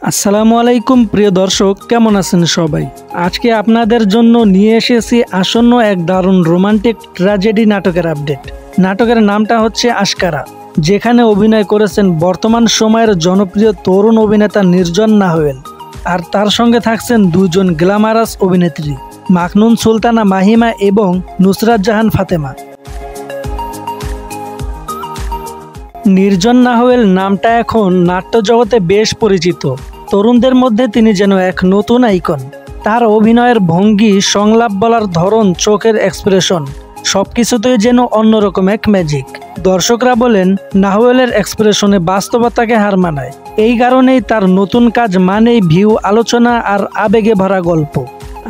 আসসালামু আলাইকুম প্রিয় দর্শক, কেমন আছেন সবাই? আজকে আপনাদের জন্য নিয়ে এসেছি আসন্ন এক দারুণ রোমান্টিক ট্র্যাজেডি নাটকের আপডেট। নাটকের নামটা হচ্ছে আশকারা, যেখানে অভিনয় করেছেন বর্তমান সময়ের জনপ্রিয় তরুণ অভিনেতা নির্জন নাহওয়েল, আর তার সঙ্গে থাকছেন দুজন গ্ল্যামারাস অভিনেত্রী মাখনুন সুলতানা মাহিমা এবং নুসরাত জাহান ফাতেমা। নির্জন নাহওয়েল নামটা এখন নাট্য জগতে বেশ পরিচিত। তরুণদের মধ্যে তিনি যেন এক নতুন আইকন। তার অভিনয়ের ভঙ্গি, সংলাপ বলার ধরন, চোখের এক্সপ্রেশন সবকিছুতেই যেন অন্যরকম এক ম্যাজিক। দর্শকরা বলেন নাহওয়েলের এক্সপ্রেশনে বাস্তবতাকে হার মানায়। এই কারণেই তার নতুন কাজ মানেই ভিউ, আলোচনা আর আবেগে ভরা গল্প।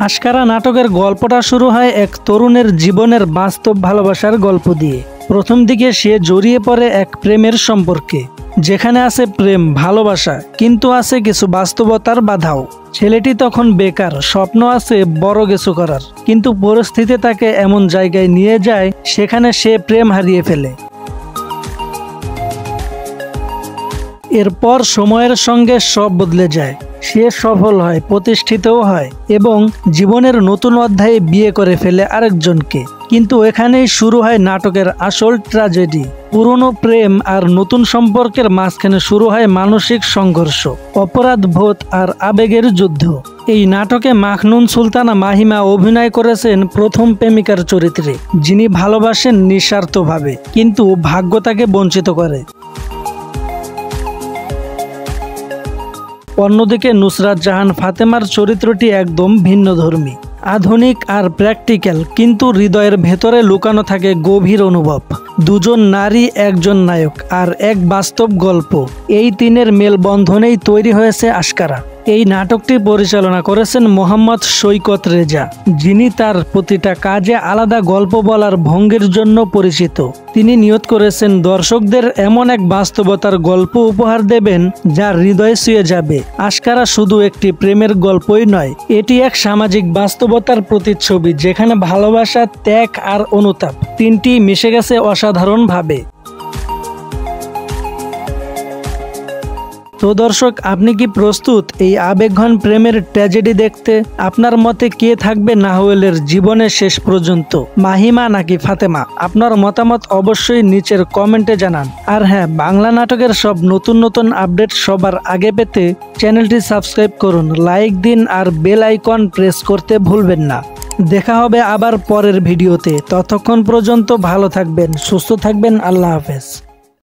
আশকারা নাটকের গল্পটা শুরু হয় এক তরুণের জীবনের বাস্তব ভালোবাসার গল্প দিয়ে। প্রথম দিকে সে জড়িয়ে পড়ে এক প্রেমের সম্পর্কে, যেখানে আছে প্রেম, ভালোবাসা, কিন্তু আছে কিছু বাস্তবতার বাধাও। ছেলেটি তখন বেকার, স্বপ্ন আছে বড় কিছু করার, কিন্তু পরিস্থিতি তাকে এমন জায়গায় নিয়ে যায় সেখানে সে প্রেম হারিয়ে ফেলে। এরপর সময়ের সঙ্গে সব বদলে যায়। সে সফল হয়, প্রতিষ্ঠিতও হয় এবং জীবনের নতুন অধ্যায়ে বিয়ে করে ফেলে আরেকজনকে। কিন্তু এখানেই শুরু হয় নাটকের আসল ট্র্যাজেডি। পুরনো প্রেম আর নতুন সম্পর্কের মাঝখানে শুরু হয় মানসিক সংঘর্ষ, অপরাধবোধ আর আবেগের যুদ্ধ। এই নাটকে মাখনুন সুলতানা মাহিমা অভিনয় করেছেন প্রথম প্রেমিকার চরিত্রে, যিনি ভালোবাসেন নিঃস্বার্থভাবে, কিন্তু ভাগ্য তাকে বঞ্চিত করে। অন্যদিকে নুসরাত জাহান ফাতেমার চরিত্রটি একদম ভিন্নধর্মী, আধুনিক আর প্র্যাকটিক্যাল, কিন্তু হৃদয়ের ভেতরে লুকানো থাকে গভীর অনুভব। দুজন নারী, একজন নায়ক আর এক বাস্তব গল্প, এই তিনের মেলবন্ধনেই তৈরি হয়েছে আশকারা। এই নাটকটি পরিচালনা করেছেন মোহাম্মদ সৈকত রেজা, যিনি তার প্রতিটা কাজে আলাদা গল্প বলার ভঙ্গির জন্য পরিচিত। তিনি নিয়ত করেছেন দর্শকদের এমন এক বাস্তবতার গল্প উপহার দেবেন যা হৃদয়ে ছুঁয়ে যাবে। আশকারা শুধু একটি প্রেমের গল্পই নয়, এটি এক সামাজিক বাস্তবতার প্রতিচ্ছবি, যেখানে ভালোবাসা, ত্যাগ আর অনুতাপ তিনটি মিশে গেছে অসাধারণভাবে। তো দর্শক, আপনি কি প্রস্তুত এই আবেগঘন প্রেমের ট্র্যাজেডি দেখতে? আপনার মতে কে থাকবে নাহওয়েলের জীবনের শেষ পর্যন্ত, মাহিমা নাকি ফাতেমা? আপনার মতামত অবশ্যই নিচের কমেন্টে জানান। আর হ্যাঁ, বাংলা নাটকের সব নতুন নতুন আপডেট সবার আগে পেতে চ্যানেলটি সাবস্ক্রাইব করুন, লাইক দিন আর বেল আইকন প্রেস করতে ভুলবেন না। দেখা হবে আবার পরের ভিডিওতে। ততক্ষণ পর্যন্ত ভালো থাকবেন, সুস্থ থাকবেন। আল্লাহ হাফেজ।